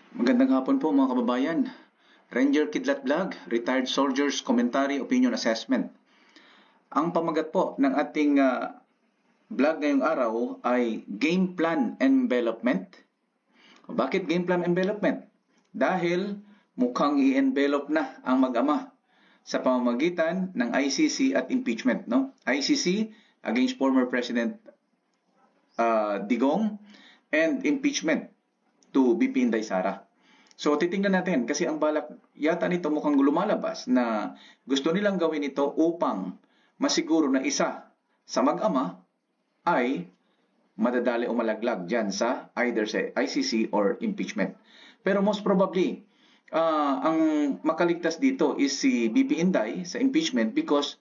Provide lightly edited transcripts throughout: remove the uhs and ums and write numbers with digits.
Magandang hapon po mga kababayan. Ranger Kidlat Vlog, Retired Soldiers Commentary Opinion Assessment. Ang pamagat po ng ating vlog ngayong araw ay Game Plan Envelopment. Bakit Game Plan Envelopment? Dahil mukhang i-envelop na ang mag-ama sa pamamagitan ng ICC at impeachment. No? ICC against former President Digong and impeachment to BP Inday Sara. So titingnan natin kasi ang balak yata nito mukhang lumalabas na gusto nilang gawin ito upang masiguro na isa sa mag-ama ay madadali o malaglag dyan sa either sa ICC or impeachment. Pero most probably, ang makaligtas dito is si BP Inday sa impeachment because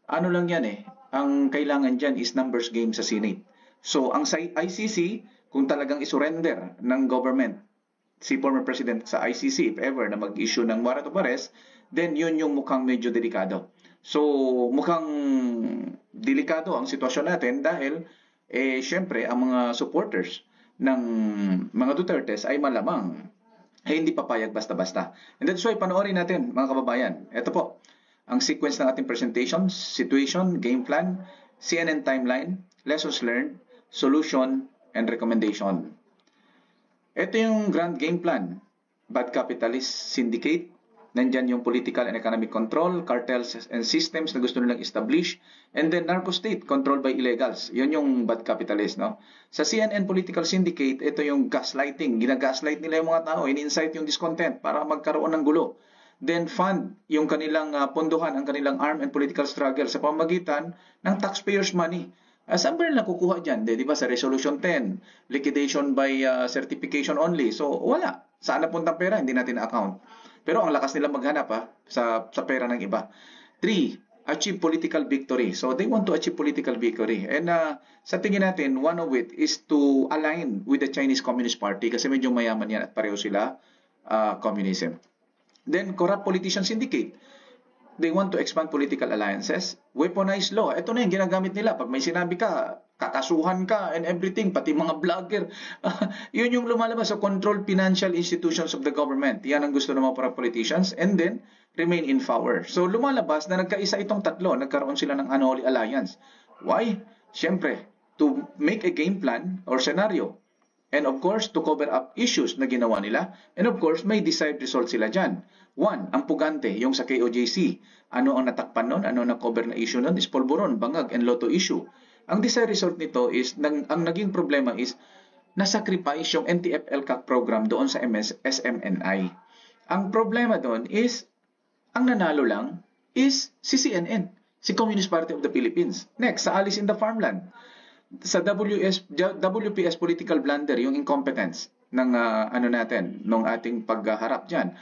ano lang yan ang kailangan dyan is numbers game sa Senate. So ang ICC, kung talagang isurrender ng government si former president sa ICC if ever na mag-issue ng warrant of arrest, then yun yung mukhang medyo delikado. So mukhang delikado ang sitwasyon natin dahil syempre ang mga supporters ng mga Dutertes ay malamang hindi papayag basta-basta. And that's why panoorin natin mga kababayan. Ito po ang sequence ng ating presentation, situation, game plan, CNN timeline, lessons learned, solution, and recommendation. Ito yung grand game plan. Bad capitalist syndicate. Nandyan yung political and economic control, cartels and systems na gusto nilang establish. And then narco state controlled by illegals. Yun yung bad capitalist. No? Sa CNN political syndicate, ito yung gaslighting. Ginagaslight nila yung mga tao. In-incite yung discontent para magkaroon ng gulo. Then fund yung kanilang pondohan, ang kanilang armed and political struggle sa pamamagitan ng taxpayers' money. Saan ba nila kukuha dyan? Di ba sa Resolution 10, liquidation by certification only. So wala. Saan napunta pera? Hindi natin na-account. Pero ang lakas nila maghanap sa pera ng iba. 3, achieve political victory. So they want to achieve political victory. And sa tingin natin, one of it is to align with the Chinese Communist Party kasi medyo mayaman yan at pareho sila communism. Then corrupt politician syndicate. They want to expand political alliances. Weaponized law. Ito na yung ginagamit nila. Pag may sinabi ka, kakasuhan ka and everything, pati mga vlogger. Yun yung lumalabas. So, control financial institutions of the government. Yan ang gusto ng mga para politicians. And then, remain in power. So, lumalabas na nagkaisa itong tatlo. Nagkaroon sila ng unholy alliance. Why? Siyempre, to make a game plan or scenario. And of course, to cover up issues na ginawa nila. And of course, may desired result sila dyan. 1, ang pugante, yung sa KOJC. Ano ang natakpan nun? Ano ang cover na issue nun? Is polvoron, bangag, and lotto issue. Ang desired result nito is, ang naging problema is, nasacrifice yung NTF-LCAC program doon sa SMNI. Ang problema doon is, ang nanalo lang is si CNN, si Communist Party of the Philippines. Next, sa Alice in the Farmland. Sa WPS political blunder, yung incompetence ng nung ating pagharap dyan.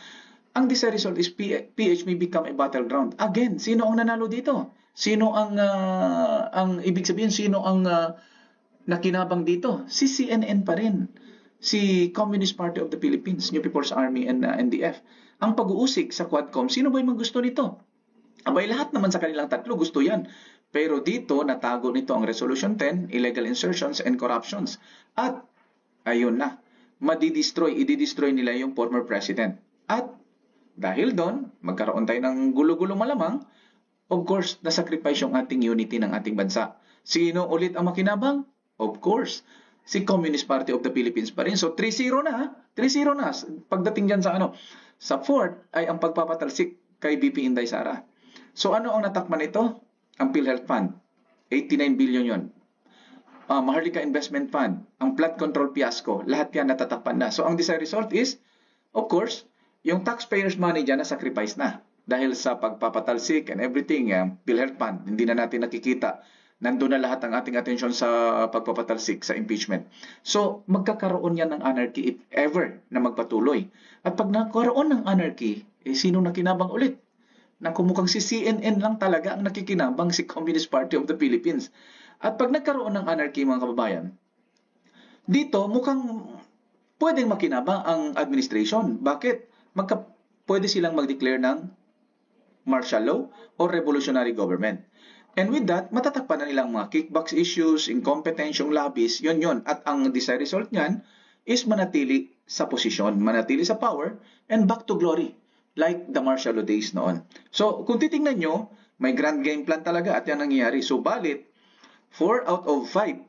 Ang desired result is PH may become a battleground. Again, sino ang nanalo dito? Sino ang ibig sabihin, sino ang nakinabang dito? Si CNN pa rin. Si Communist Party of the Philippines, New People's Army and NDF. Ang pag-uusig sa Quadcom, sino ba yung gusto nito? Abay, lahat naman sa kanilang tatlo gusto yan. Pero dito, natago nito ang Resolution 10, illegal insertions and corruptions. At, ayun na, i-destroy nila yung former president. At, dahil doon, magkaroon tayo ng gulo-gulo malamang, of course, nasacrifice yung ating unity ng ating bansa. Sino ulit ang makinabang? Of course, si Communist Party of the Philippines pa rin. So, 3-0 na. 3-0 na. Pagdating dyan sa fourth ay ang pagpapatalsik kay BP Inday Sara. So, ano ang natakman ito? Ang PhilHealth Fund, 89 billion yun. Maharlika Investment Fund, ang flood control fiasco, lahat yan natatakpan na. So, ang desired result is, of course, yung taxpayers' money dyan na-sacrifice na. Dahil sa pagpapatalsik and everything, PhilHealth Fund, hindi na natin nakikita. Nandun na lahat ang ating atensyon sa pagpapatalsik, sa impeachment. So, magkakaroon yan ng anarchy if ever na magpatuloy. At pag nagkaroon ng anarchy, sino nakinabang ulit? Na kumukhang si CNN lang talaga ang nakikinabang, si Communist Party of the Philippines. At pag nagkaroon ng anarchy, mga kababayan, dito mukhang pwedeng makinabang ang administration. Bakit? Pwede silang mag-declare ng martial law or revolutionary government. And with that, matatakpan na nilang mga kickbacks issues, incompetence, yung lobbies, yun. At ang desired result niyan is manatili sa posisyon, manatili sa power, and back to glory, like the martial law days noon. So, kung titingnan nyo, may grand game plan talaga at yan nangyayari. So, balit, 4 out of 5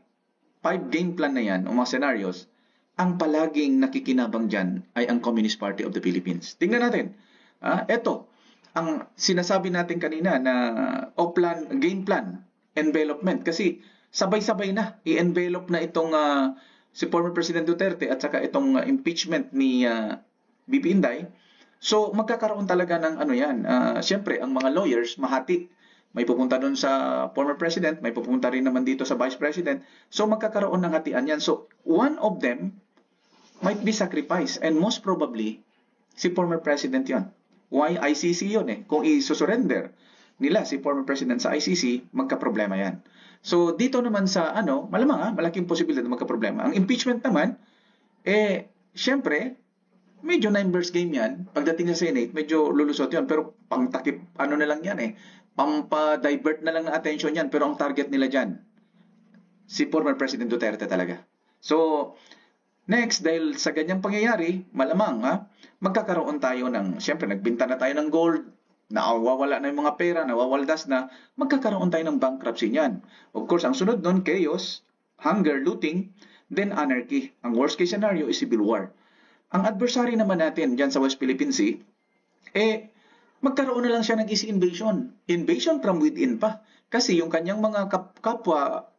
game plan na yan, o mga scenarios, ang palaging nakikinabang dyan ay ang Communist Party of the Philippines. Tingnan natin. Ito, ang sinasabi natin kanina na game plan, envelopment. Kasi sabay-sabay na, i-envelope na itong si former President Duterte at saka itong impeachment ni BP Inday. So, magkakaroon talaga ng siyempre, ang mga lawyers, mahati. May pupunta doon sa former president, may pupunta rin naman dito sa vice president. So, magkakaroon ng hatian yan. So, one of them might be sacrificed. And most probably, si former president yon. Why? ICC yon eh. Kung i-surrender nila si former president sa ICC, magka-problema yan. So, dito naman sa malamang malaking posibilidad na magka-problema. Ang impeachment naman, siyempre, medyo numbers game yan. Pagdating sa Senate, medyo lulusot yon. Pero pangtakip, na lang yan eh. Pampa-divert na lang na attention yan. Pero ang target nila dyan, si former President Duterte talaga. So, next, dahil sa ganyang pangyayari, malamang magkakaroon tayo ng, siyempre, nagbinta na tayo ng gold, nawawala na yung mga pera, nawawaldas na, magkakaroon tayo ng bankruptcy niyan. Of course, ang sunod nun, chaos, hunger, looting, then anarchy. Ang worst case scenario is civil war. Ang adversary naman natin dyan sa West Philippine Sea, magkaroon na lang siya ng easy invasion. Invasion from within pa. Kasi yung kanyang mga kapwa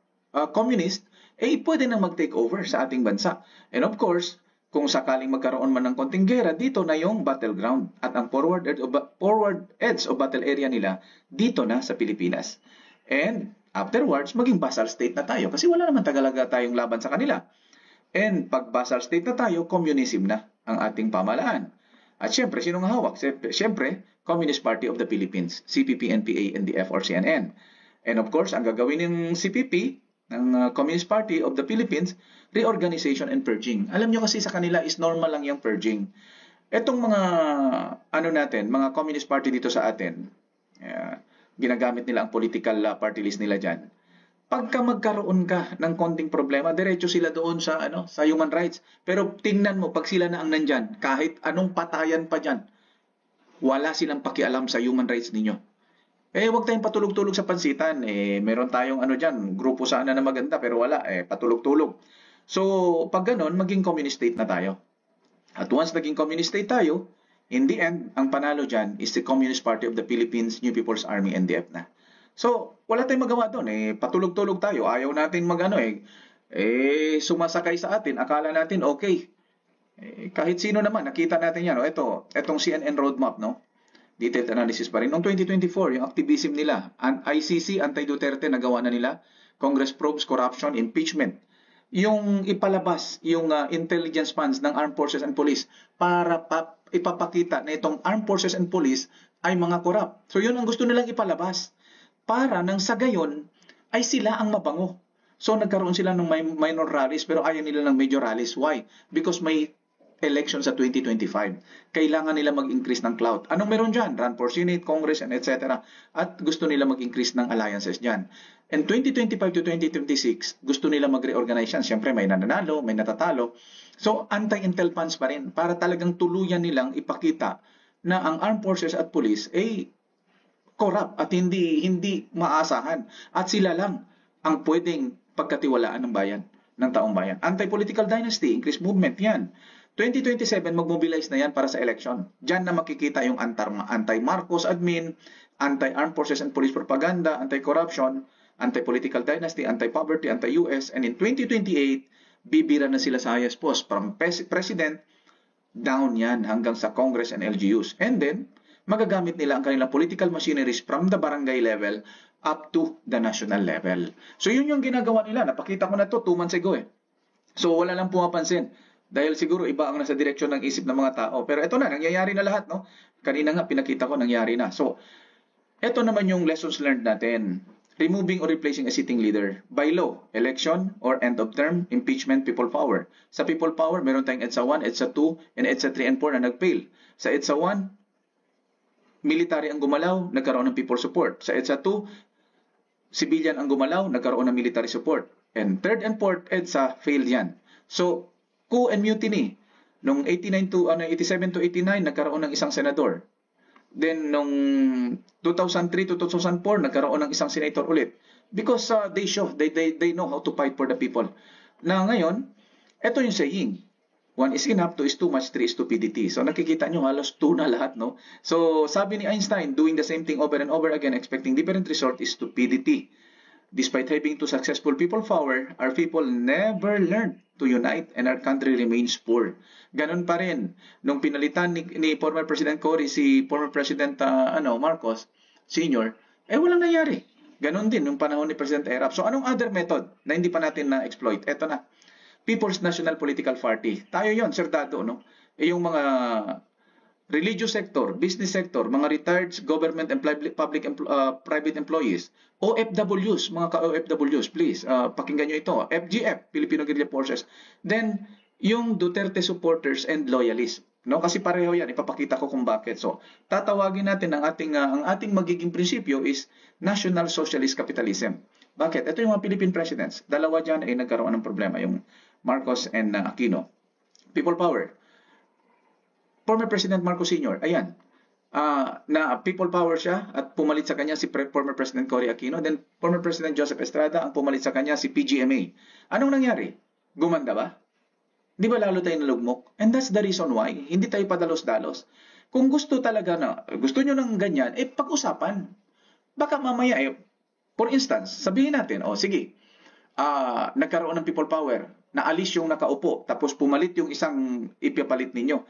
communist, pwede nang mag-take over sa ating bansa. And of course, kung sakaling magkaroon man ng konting gera, dito na yung battleground. At ang forward edge o battle area nila, dito na sa Pilipinas. And afterwards, maging vassal state na tayo. Kasi wala naman tagalaga tayong laban sa kanila. And pag vassal state na tayo, communism na ang ating pamahalaan. At syempre, sinong hawak? Syempre, Communist Party of the Philippines, CPP, NPA, NDF, or CNN. And of course, ang gagawin ng CPP, ng Communist Party of the Philippines, reorganization and purging. Alam nyo kasi sa kanila is normal lang yung purging. Etong mga, mga Communist Party dito sa atin, ginagamit nila ang political party list nila dyan. Pagka magkaroon ka ng konting problema, diretso sila doon sa human rights. Pero tingnan mo, pag sila na ang nandyan, kahit anong patayan pa dyan, wala silang pakialam sa human rights ninyo. Huwag tayong patulog-tulog sa pansitan. Meron tayong dyan, grupo sana na maganda, pero wala. Patulog-tulog. So, pag ganon, maging communist state na tayo. At once naging communist state tayo, in the end, ang panalo dyan is the Communist Party of the Philippines, New People's Army, NDF na. So, wala tayong magawa doon. Patulog-tulog tayo. Ayaw natin sumasakay sa atin. Akala natin okay. Kahit sino naman, nakita natin yan. Itong CNN roadmap, no? Detailed analysis pa rin. Noong 2024, yung activism nila, ICC, anti-Duterte, nagawa na nila. Congress probes, corruption, impeachment. Yung ipalabas, yung intelligence funds ng armed forces and police para ipapakita na itong armed forces and police ay mga corrupt. So, yun ang gusto nilang ipalabas. Para nang sa gayon ay sila ang mabango. So nagkaroon sila ng minor rallies pero ayaw nila ng major rallies. Why? Because may election sa 2025. Kailangan nila mag-increase ng clout. Anong meron dyan? Run for Senate, Congress, and etc. At gusto nila mag-increase ng alliances dyan. And 2025 to 2026, gusto nila mag-reorganize yan. Siyempre may nananalo, may natatalo. So anti-intel funds pa rin para talagang tuluyan nilang ipakita na ang armed forces at police corrupt at hindi maasahan. At sila lang ang pwedeng pagkatiwalaan ng bayan, ng taong bayan. Anti-political dynasty, increased movement, yan. 2027, mag-mobilize na yan para sa election. Diyan na makikita yung anti-Marcos admin, anti-armed forces and police propaganda, anti-corruption, anti-political dynasty, anti-poverty, anti-US. And in 2028, bibira na sila sa highest post from president down yan hanggang sa Congress and LGUs. And then, magagamit nila ang kanilang political machineries from the barangay level up to the national level. So yun yung ginagawa nila. Napakita ko na to 2 months ago . So wala lang pumapansin. Dahil siguro iba ang nasa direksyon ng isip ng mga tao. Pero ito na, nangyayari na lahat. No? Kanina nga pinakita ko, nangyari na. So ito naman yung lessons learned natin. Removing or replacing a sitting leader by law, election or end of term, impeachment, people power. Sa people power, meron tayong EDSA 1, EDSA 2, and EDSA 3 and 4 na nag-fail. Sa EDSA 1, military ang gumalaw, nagkaroon ng people support. Sa EDSA 2, civilian ang gumalaw, nagkaroon ng military support. And third and fourth EDSA, failed yan. So, coup and mutiny. Nung 87 to 89, nagkaroon ng isang senador. Then, nung 2003 to 2004, nagkaroon ng isang senator ulit. Because they know how to fight for the people. Na ngayon, ito yung saying. 1 is enough, 2 is too much, 3 is stupidity. So nakikita nyo halos 2 na lahat, no? So sabi ni Einstein, doing the same thing over and over again, expecting different result is stupidity. Despite having two successful people power, our people never learned to unite and our country remains poor. Ganon pa rin. Nung pinalitan ni former President Cory si former President Marcos Sr., walang nangyari. Ganon din nung panahon ni President Erap. So anong other method na hindi pa natin na-exploit? Eto na. People's National Political Party. Tayo yon, Sir Dado, no? Yung mga religious sector, business sector, mga retired government and private employees, OFWs, mga ka-OFWs, please, pakinggan nyo ito. FGF, Filipino Guerrilla Forces. Then, yung Duterte supporters and loyalists. No? Kasi pareho yan, ipapakita ko kung bakit. So, tatawagin natin ang ating magiging prinsipyo is National Socialist Capitalism. Bakit? Ito yung mga Philippine presidents. Dalawa dyan ay nagkaroon ng problema, yung Marcos and Aquino. People power. Former President Marcos Sr., ayan, na people power siya at pumalit sa kanya si former President Cory Aquino. Then former President Joseph Estrada, ang pumalit sa kanya si PGMA. Anong nangyari? Gumanda ba? Di ba lalo tayo nalugmok? And that's the reason why hindi tayo padalos-dalos. Kung gusto talaga gusto nyo ng ganyan, pag-usapan. Baka mamaya, for instance, sabihin natin, sige, nagkaroon ng people power, naalis yung nakaupo, tapos pumalit yung isang ipapalit ninyo.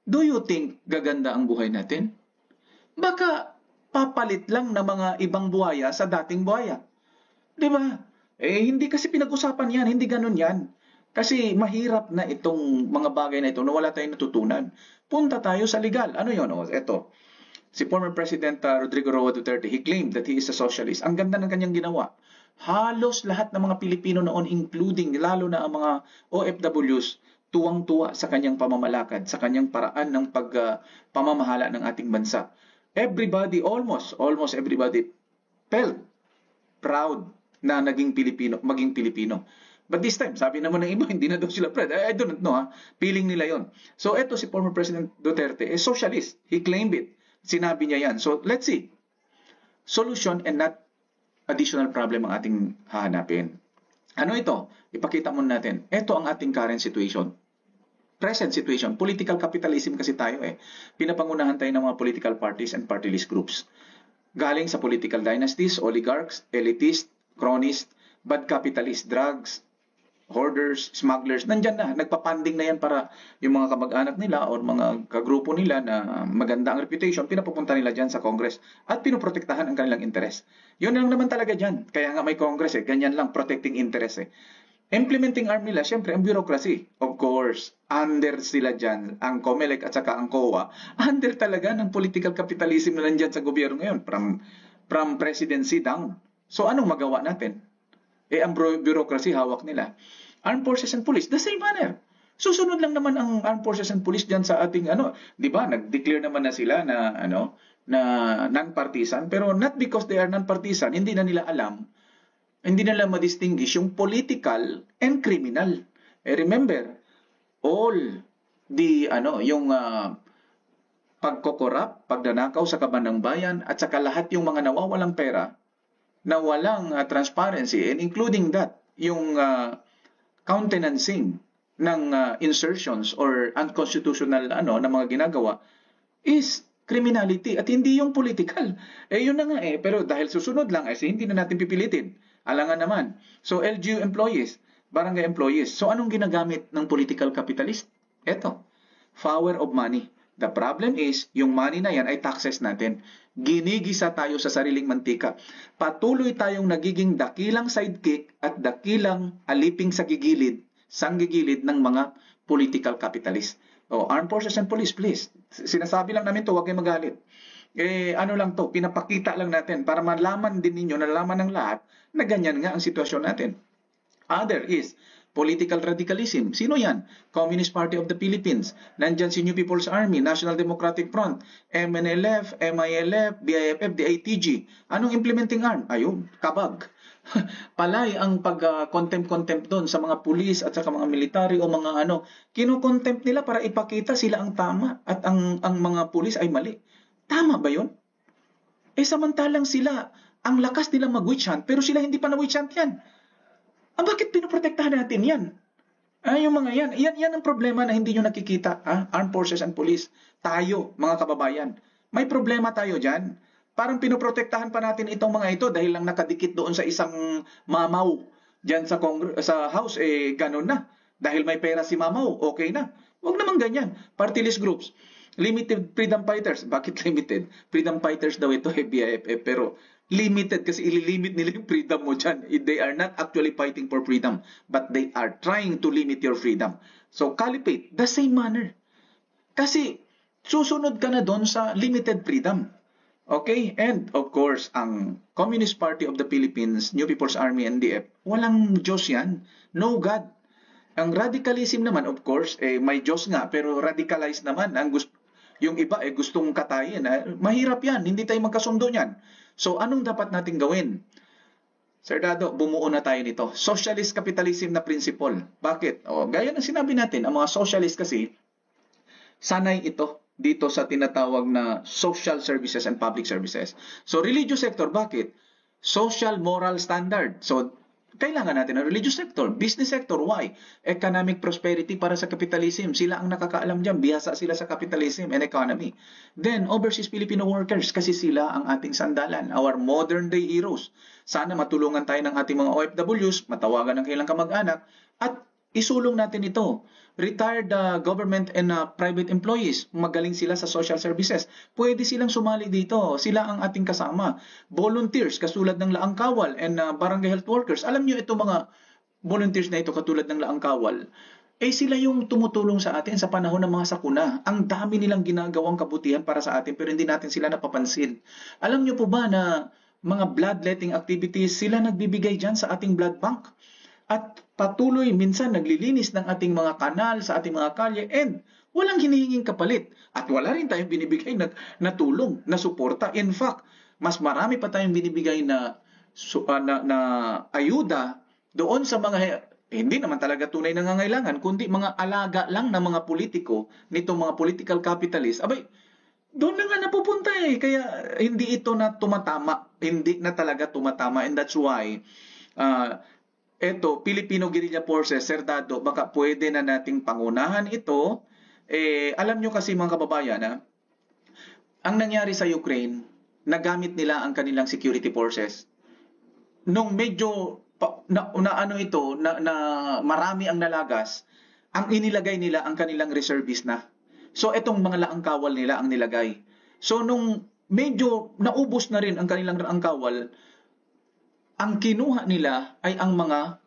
Do you think gaganda ang buhay natin? Baka papalit lang na mga ibang buhaya sa dating buhaya. Di ba? Hindi kasi pinag-usapan yan, hindi ganun yan. Kasi mahirap na itong mga bagay na ito na wala tayong natutunan. Punta tayo sa legal. Ano yun? Ito. Si former President Rodrigo Roa Duterte, he claimed that he is a socialist. Ang ganda ng kanyang ginawa. Halos lahat ng mga Pilipino noon, including lalo na ang mga OFWs, tuwang-tuwa sa kanyang pamamalakad, sa kanyang paraan ng pamamahala ng ating bansa. Everybody, almost everybody felt proud na maging Pilipino. But this time, sabi naman ng iba, hindi na daw sila proud. I don't know, feeling nila yon. So ito si former President Duterte, socialist. He claimed it. Sinabi niya yan. So let's see. Solution and not additional problem ang ating hahanapin. Ano ito? Ipakita muna natin. Ito ang ating current situation. Present situation. Political capitalism kasi tayo Pinapangunahan tayo ng mga political parties and party list groups. Galing sa political dynasties, oligarchs, elitists, cronies, bad capitalists, drugs, hoarders, smugglers, nandyan na. Nagpapanding na yan para yung mga kamag-anak nila o mga kagrupo nila na maganda ang reputation, pinapupunta nila dyan sa Congress at pinoprotektahan ang kanilang interest. Yun lang naman talaga dyan. Kaya nga may Congress ganyan lang, protecting interest Implementing arm nila, syempre, ang bureaucracy. Of course, under sila dyan, ang COMELEC at saka ang COA, under talaga ng political capitalism na nandyan sa gobyerno ngayon, from presidency down. So, anong magawa natin? Ang bureaucracy hawak nila. Armed Forces and Police, the same manner. Susunod lang naman ang Armed Forces and Police dyan sa ating, di ba, nag-declare naman na sila na non-partisan, pero not because they are non-partisan, hindi na nila alam, hindi nila ma-distinguish yung political and criminal. Remember, all the, yung pagkokorap, pagdanakaw sa kaban ng bayan, at saka lahat yung mga nawawalang pera, na walang transparency, and including that, yung countenancing ng insertions or unconstitutional na mga ginagawa, is criminality at hindi yung political. Yun na nga pero dahil susunod lang, hindi na natin pipilitin. Alangan naman. So, LGU employees, barangay employees. So, anong ginagamit ng political capitalist? Ito, power of money. The problem is, yung money na yan ay taxes natin. Ginigisa tayo sa sariling mantika. Patuloy tayong nagiging dakilang sidekick at dakilang aliping sa gigilid ng mga political capitalist. Armed Forces and Police, please. Sinasabi lang namin to, huwag kayong magalit. Lang to, pinapakita lang natin para malaman din ninyo, nalaman ng lahat na ganyan nga ang sitwasyon natin. Other is political radicalism. Sino yan? Communist Party of the Philippines. Nandyan si New People's Army, National Democratic Front, MNLF, MILF, BIFF, DITG. Anong implementing arm? Ayun, kabag. palay ang pag-contempt doon sa mga pulis at saka mga military o mga ano. Kino-contempt nila para ipakita sila ang tama at ang mga pulis ay mali. Tama ba yun? Samantalang sila, ang lakas nila mag-witch hunt, pero sila hindi pa na-witch hunt yan. Bakit pinoprotektahan natin yan? Yung mga yan ang problema na hindi nyo nakikita, Armed Forces and Police. Tayo, mga kababayan, may problema tayo dyan. Parang pinoprotektahan pa natin itong mga ito dahil lang nakadikit doon sa isang mamaw dyan sa House, ganun na. Dahil may pera si mamaw, okay na. Huwag naman ganyan. Party list groups, limited freedom fighters. Bakit limited? Freedom fighters daw ito, BIFF, pero limited kasi ililimit nila yung freedom mo dyan. They are not actually fighting for freedom, but they are trying to limit your freedom. So, caliphate, the same manner. Kasi, susunod ka na doon sa limited freedom. Okay? And, of course, ang Communist Party of the Philippines, New People's Army, NDF, walang Diyos yan. No God. Ang radicalism naman, of course, may Diyos nga, pero radicalized naman. Yung iba, gustong katayin. Mahirap yan. Hindi tayo magkasundo niyan. So, anong dapat natin gawin? Sir Dado, bumuo na tayo nito. Socialist capitalism na principle. Bakit? Gaya ng sinabi natin, ang mga socialist kasi, sanay ito dito sa tinatawag na social services and public services. So, religious sector, bakit? Social moral standard. So, kailangan natin ang religious sector. Business sector, why? Economic prosperity para sa capitalism. Sila ang nakakaalam dyan. Bihasa sila sa capitalism and economy. Then, overseas Filipino workers, kasi sila ang ating sandalan. Our modern day heroes. Sana matulungan tayo ng ating mga OFWs, matawagan ng kailang kamag-anak, at isulong natin ito. Retired government and private employees, magaling sila sa social services. Pwede silang sumali dito. Sila ang ating kasama. Volunteers, katulad ng Laang Kawal and barangay health workers. Alam nyo ito mga volunteers na ito, katulad ng Laang Kawal, sila yung tumutulong sa atin sa panahon ng mga sakuna. Ang dami nilang ginagawang kabutihan para sa atin, pero hindi natin sila napapansin. Alam nyo po ba na mga bloodletting activities, sila nagbibigay dyan sa ating blood bank? At patuloy minsan naglilinis ng ating mga kanal sa ating mga kalye and walang hinihinging kapalit. At wala rin tayong binibigay na tulong, na suporta. In fact, mas marami pa tayong binibigay na ayuda doon sa mga hindi naman talaga tunay na nangangailangan, kundi mga alaga lang na mga politiko, nitong mga political capitalists. Abay, doon na nga napupunta Kaya hindi ito na tumatama. Hindi na talaga tumatama. And that's why Filipino Guerrilla Forces, Sir Dado, baka pwede na nating pangunahan ito. Alam nyo kasi mga kababayan, ang nangyari sa Ukraine, nagamit nila ang kanilang security forces. Nung medyo na marami ang nalagas, ang inilagay nila ang kanilang reservist na. So itong mga Laang Kawal nila ang nilagay. So nung medyo naubos na rin ang kanilang Laang Kawal, ang kinuha nila ay ang mga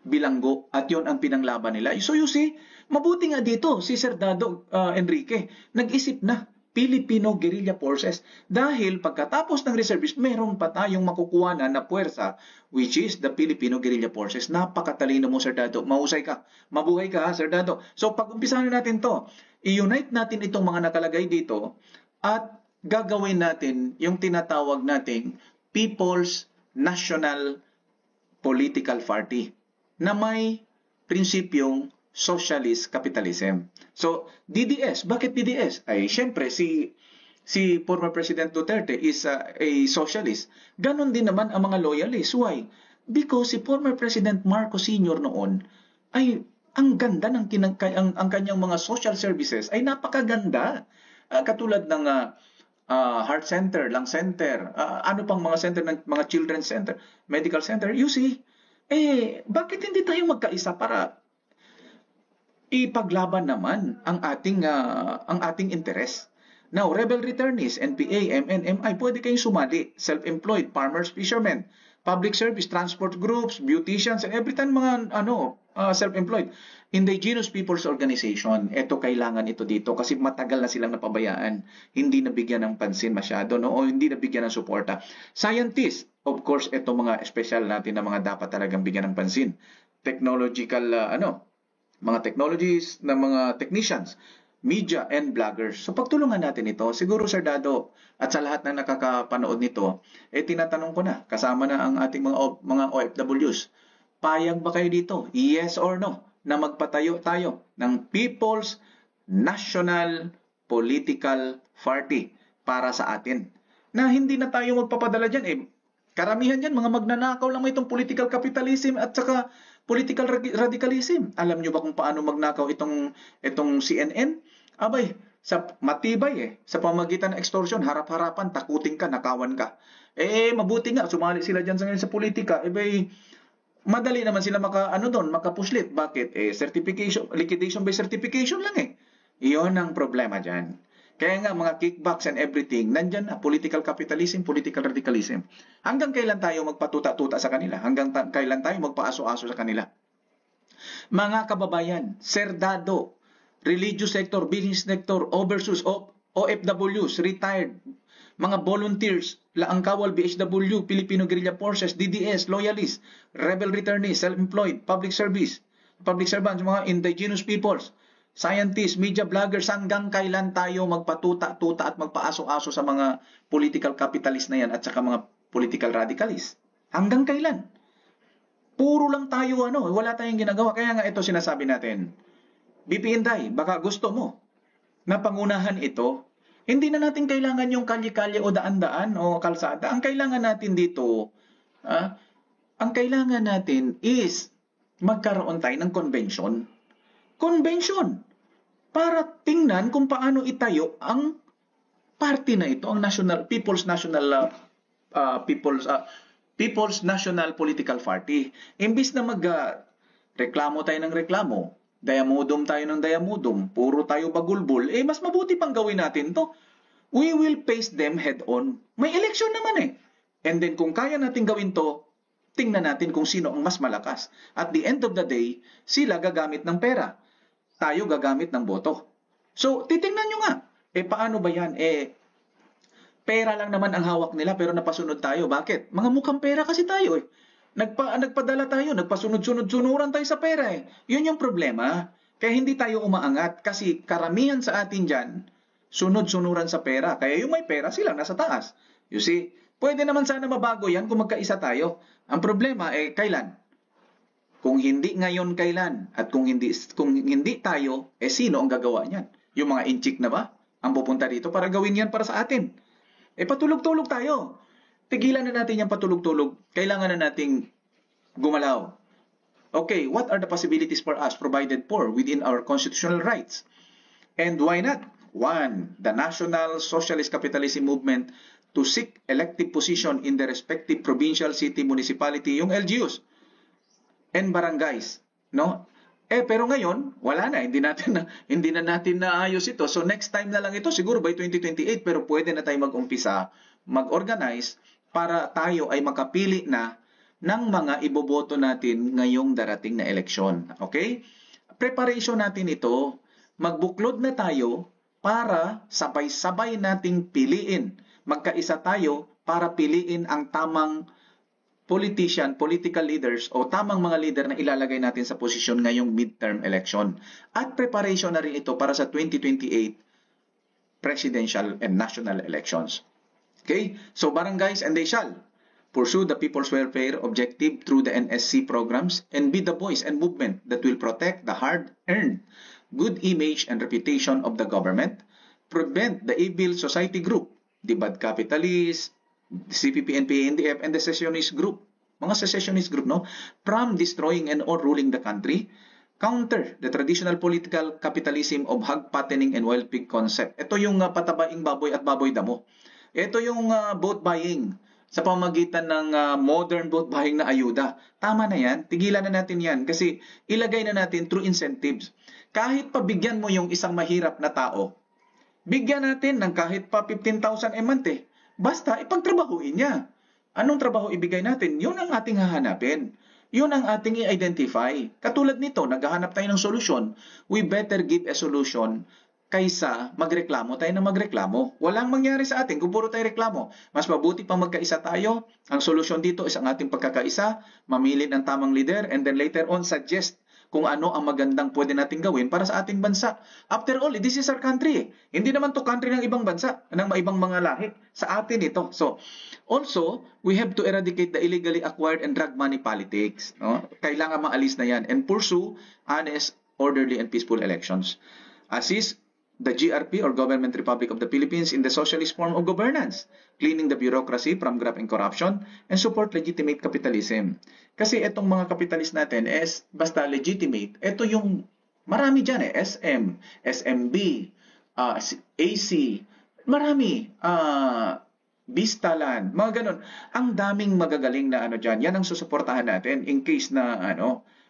bilanggo at yon ang pinanglaban nila. So you see, mabuti nga dito si Sir Dado Enrique, nag-isip na Filipino Guerrilla Forces dahil pagkatapos ng reservist, meron pa tayong makukuha na puwersa, which is the Filipino Guerrilla Forces. Napakatalino mo, Sir Dado. Mahusay ka. Mabuhay ka, Sir Dado. So pag-umpisahan natin to, i-unite natin itong mga nakalagay dito at gagawin natin yung tinatawag nating People's National Political Party na may prinsipyong socialist capitalism. So, DDS. Bakit DDS? Siyempre, si former President Duterte is a socialist. Ganon din naman ang mga loyalists. Why? Because si former President Marcos Sr. noon ay ang ganda ng ang kanyang mga social services ay napakaganda. Katulad ng heart center, lung center, ano pang mga center ng mga children's center, medical center. You see, bakit hindi tayo magkaisa para ipaglaban naman ang ating interes? Now, rebel returnees, NPA, MNMI, pwede kayong sumali. Self-employed, farmers, fishermen, public service, transport groups, beauticians, and every time mga self-employed. Indigenous Peoples Organization, ito kailangan ito dito kasi matagal na silang napabayaan. Hindi nabigyan ng pansin masyado, no? O hindi nabigyan ng suporta. Scientists, of course, ito mga special natin na mga dapat talagang bigyan ng pansin. Technological, mga technologies, na mga technicians, media and vloggers. So pagtulungan natin ito, siguro Sir Dado at sa lahat ng nakakapanood nito, tinatanong ko na, kasama na ang ating mga OFWs, payag ba kayo dito? Yes or no? Na magpatayo tayo ng People's National Political Party para sa atin. Na hindi na tayo magpapadala dyan. Karamihan dyan, mga magnanakaw lang itong political capitalism at saka political radicalism. Alam nyo ba kung paano magnakaw itong CNN? Abay, matibay sa pamagitan ng extortion, harap-harapan, takutin ka, nakawan ka. Mabuti nga, sumali sila dyan sa politika. Madali naman sila makapuslit. Bakit? Certification, liquidation by certification lang Iyon ang problema dyan. Kaya nga mga kickbacks and everything, nandyan na, political capitalism, political radicalism. Hanggang kailan tayo magpatuta-tuta sa kanila? Hanggang kailan tayo magpaaso-aso sa kanila? Mga kababayan, Sir Dado, religious sector, business sector, overseas, OFWs, retired, mga volunteers, Laang Kawal, BHW, Filipino Guerrilla Forces, DDS, loyalists, rebel returnees, self-employed, public servants, mga indigenous peoples, scientists, media vloggers, hanggang kailan tayo magpatuta-tuta at magpaaso-aso sa mga political capitalist na yan at saka mga political radicalist? Hanggang kailan? Puro lang tayo wala tayong ginagawa. Kaya nga ito sinasabi natin, BP Inday, baka gusto mo na pangunahan ito. Hindi na natin kailangan yung kalye-kalye o daan-daan o kalsada. Ang kailangan natin dito, ang kailangan natin is magkaroon tayo ng convention. Convention para tingnan kung paano itayo ang party na ito, ang People's National Political Party. Imbis na reklamo tayo ng reklamo, dayamudum tayo ng dayamudum, puro tayo bagulbul, mas mabuti pang gawin natin to. We will face them head on. May election naman And then kung kaya natin gawin to, tingnan natin kung sino ang mas malakas. At the end of the day, sila gagamit ng pera. Tayo gagamit ng boto. So, titingnan nyo nga. Paano ba yan? Pera lang naman ang hawak nila pero napasunod tayo. Bakit? Mga mukhang pera kasi tayo Nagpadala tayo, nagpasunod-sunod-sunuran tayo sa pera Yun yung problema. Kaya hindi tayo umaangat kasi karamihan sa atin dyan, sunod-sunuran sa pera. Kaya yung may pera, sila nasa taas. You see? Pwede naman sana mabago yan kung magkaisa tayo. Ang problema kailan? Kung hindi ngayon, kailan? At kung hindi tayo, sino ang gagawa niyan? Yung mga inchik na ba? Ang pupunta dito para gawin yan para sa atin. Patulog-tulog tayo. Tigilan na natin yung patulog-tulog. Kailangan na nating gumalaw. Okay, what are the possibilities for us provided for within our constitutional rights? And why not? 1. The National Socialist Capitalism Movement to seek elective position in the respective provincial, city, municipality, yung LGUs and barangays. Pero ngayon, wala na. Hindi na natin naayos ito. So next time na lang ito, siguro by 2028, pero pwede na tayo mag-umpisa, mag-organize, para tayo ay makapili na ng mga iboboto natin ngayong darating na eleksyon. Okay? Preparation natin ito. Magbuklod na tayo para sabay-sabay nating piliin. Magkaisa tayo para piliin ang tamang political leaders o tamang mga leader na ilalagay natin sa posisyon ngayong midterm election. At preparation na rin ito para sa 2028 presidential and national elections. Okay? So barangays and they shall pursue the people's welfare objective through the NSC programs and be the voice and movement that will protect the hard-earned good image and reputation of the government, prevent the evil society group, the bad capitalists, the CPP, NPA, NDF, and the secessionist group, mga secessionist group, from destroying and or ruling the country, counter the traditional political capitalism of hog fattening and wild pig concept. Ito yung patabaing baboy at baboy damo. Ito yung vote buying sa pamagitan ng modern vote buying na ayuda. Tama na yan. Tigilan na natin yan kasi ilagay na natin through incentives. Kahit pabigyan mo yung isang mahirap na tao, bigyan natin ng kahit pa 15,000 a month Basta ipagtrabahuin niya. Anong trabaho ibigay natin? Yun ang ating hahanapin. Yun ang ating i-identify. Katulad nito, naghahanap tayo ng solusyon. We better give a solution kaysa magreklamo tayo na magreklamo. Walang mangyari sa atin kung puro tayo reklamo. Mas mabuti pang magkaisa tayo. Ang solusyon dito is ang ating pagkakaisa, mamili ng tamang leader, and then later on suggest kung ano ang magandang pwede nating gawin para sa ating bansa. After all, this is our country. Hindi naman to country ng ibang bansa, ng ibang mga lahi. Sa atin ito. So, also, we have to eradicate the illegally acquired and drug money politics. No? Kailangan maalis na yan and pursue honest, orderly, and peaceful elections. Assist the GRP or Government Republic of the Philippines in the socialist form of governance, cleaning the bureaucracy from graft and corruption, and support legitimate capitalism. Kasi itong mga capitalist natin is basta legitimate. Ito yung marami dyan SM, SMB, AC, marami, Bistalan, mga ganun. Ang daming magagaling na ano dyan. Yan ang susuportahan natin in case na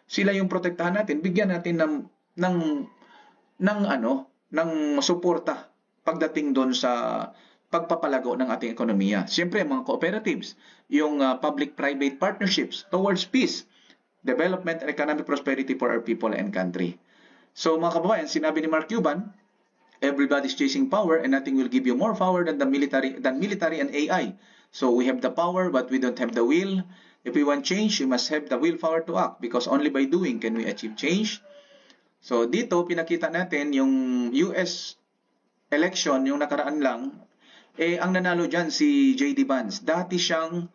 sila yung protektahan natin, bigyan natin ng suporta pagdating doon sa pagpapalago ng ating ekonomiya. Siyempre, mga cooperatives, yung public-private partnerships towards peace, development, and economic prosperity for our people and country. So mga kababayan, sinabi ni Mark Cuban, everybody's chasing power and nothing will give you more power than military and AI. So we have the power but we don't have the will. If we want change, we must have the willpower to act because only by doing can we achieve change. So dito pinakita natin yung US election, yung nakaraan lang, ang nanalo diyan si JD Vance. Dati siyang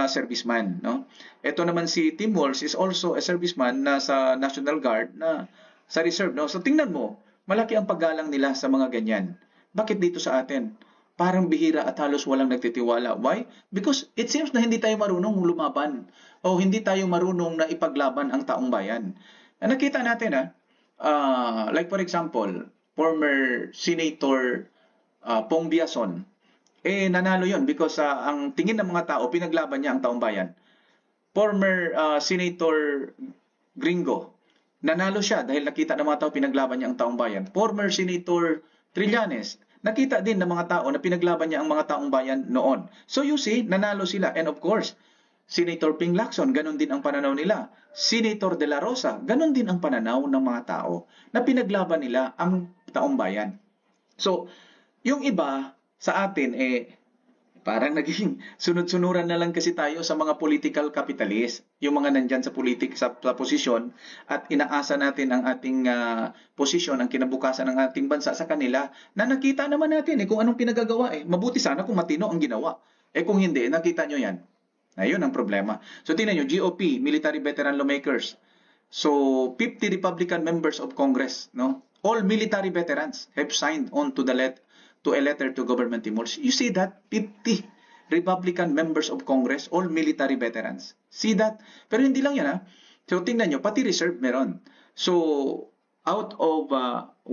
serviceman, no? Ito naman si Tim Walz is also a serviceman na sa National Guard na sa reserve, no? So tingnan mo, malaki ang paggalang nila sa mga ganyan. Bakit dito sa atin? Parang bihira at halos walang nagtitiwala. Why? Because it seems na hindi tayo marunong lumaban o hindi tayo marunong na ipaglaban ang taong bayan. Nakita natin like for example, former Senator Pong Biason, nanalo yon because ang tingin ng mga tao, pinaglaban niya ang taong bayan. Former Senator Gringo, nanalo siya dahil nakita ng mga tao pinaglaban niya ang taong bayan. Former Senator Trillanes, nakita din ng mga tao na pinaglaban niya ang mga taong bayan noon. So you see, nanalo sila. And of course, Senator Ping Lacson, ganun din ang pananaw nila. Senator De La Rosa, ganun din ang pananaw ng mga tao na pinaglaban nila ang taong bayan. So, yung iba sa atin, parang naging sunod-sunuran na lang kasi tayo sa mga political capitalist, yung mga nandyan sa sa posisyon at inaasa natin ang ating posisyon, ang kinabukasan ng ating bansa sa kanila na nakita naman natin kung anong pinagagawa. Mabuti sana kung matino ang ginawa. Kung hindi, nakita nyo yan. Ayun ang problema. So tingnan nyo, GOP, Military Veteran Lawmakers. So 50 Republican members of Congress, no? All military veterans have signed on to a letter to Government Timors. You see that? 50 Republican members of Congress, all military veterans. See that? Pero hindi lang yan So tingnan nyo, pati reserve meron. So out of 100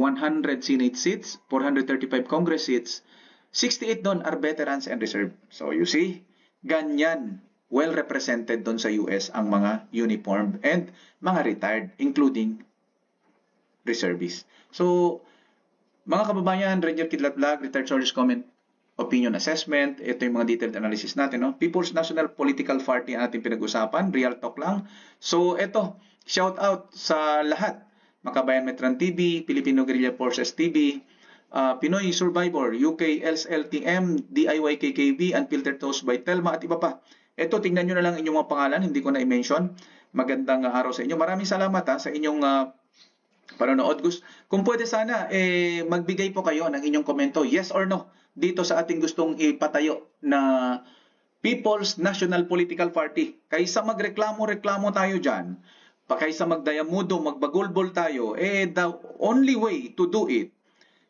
Senate seats, 435 Congress seats, 68 doon are veterans and reserve. So you see, ganyan well represented doon sa US ang mga uniformed and mga retired, including reservists. So, mga kababayan, Ranger Kidlat Vlog, Retired Soldiers Comment, Opinion Assessment, ito yung mga detailed analysis natin. No? People's National Political Party ang ating pinag-usapan, real talk lang. So, ito, shout out sa lahat. Makabayan Metran TV, Filipino Guerrilla Forces TV, Pinoy Survivor, UK LTM, DIY KKV, Unfiltered Toast by Telma at iba pa. Ito, tingnan nyo na lang inyong mga pangalan, hindi ko na i-mention. Magandang araw sa inyo. Maraming salamat sa inyong panonood. Kung pwede sana, magbigay po kayo ng inyong komento, yes or no, dito sa ating gustong ipatayo na People's National Political Party. Kaysa magreklamo-reklamo tayo dyan, kaysa magdayamudo, magbagulbol tayo, the only way to do it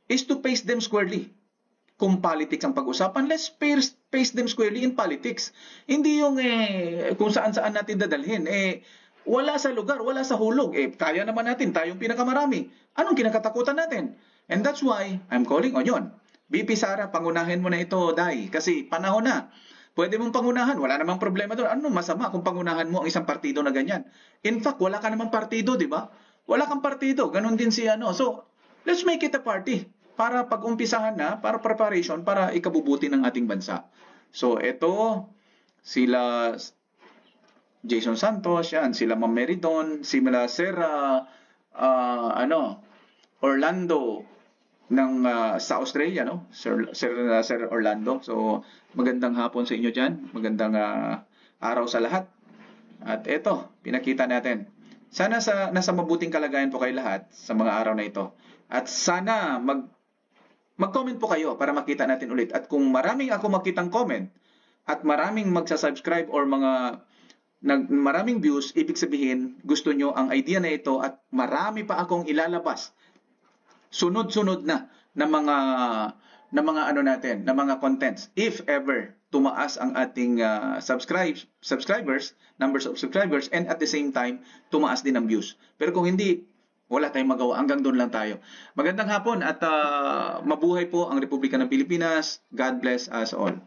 is to face them squarely. Kung politics ang pag-usapan, let's face them squarely in politics. Hindi yung kung saan-saan natin dadalhin. Wala sa lugar, wala sa hulog. Kaya naman natin, tayong pinakamarami. Anong kinakatakutan natin? And that's why I'm calling on yun. BP Sara, pangunahin mo na ito, Day. Kasi panahon na. Pwede mong pangunahan. Wala namang problema doon. Ano masama kung pangunahan mo ang isang partido na ganyan? In fact, wala ka namang partido, di ba? Wala kang partido. Ganon din si So, let's make it a party. Para pag-umpisahan na, para preparation, para ikabubuti ng ating bansa. So, ito, sila Jason Santos, yan, sila Ma'am Meridon, sila Sarah, Orlando sa Australia, no? Sir Orlando. So, magandang hapon sa inyo dyan. Magandang araw sa lahat. At ito, pinakita natin. Sana nasa mabuting kalagayan po kayo lahat sa mga araw na ito. At sana mag-comment po kayo para makita natin ulit. At kung maraming ako makitang comment at maraming magsasubscribe or maraming views, ibig sabihin gusto nyo ang idea na ito at marami pa akong ilalabas. Sunod-sunod na mga contents. If ever tumaas ang ating subscribers, numbers of subscribers, and at the same time, tumaas din ang views. Pero kung hindi, wala tayong magawa. Hanggang doon lang tayo. Magandang hapon at mabuhay po ang Republika ng Pilipinas. God bless us all.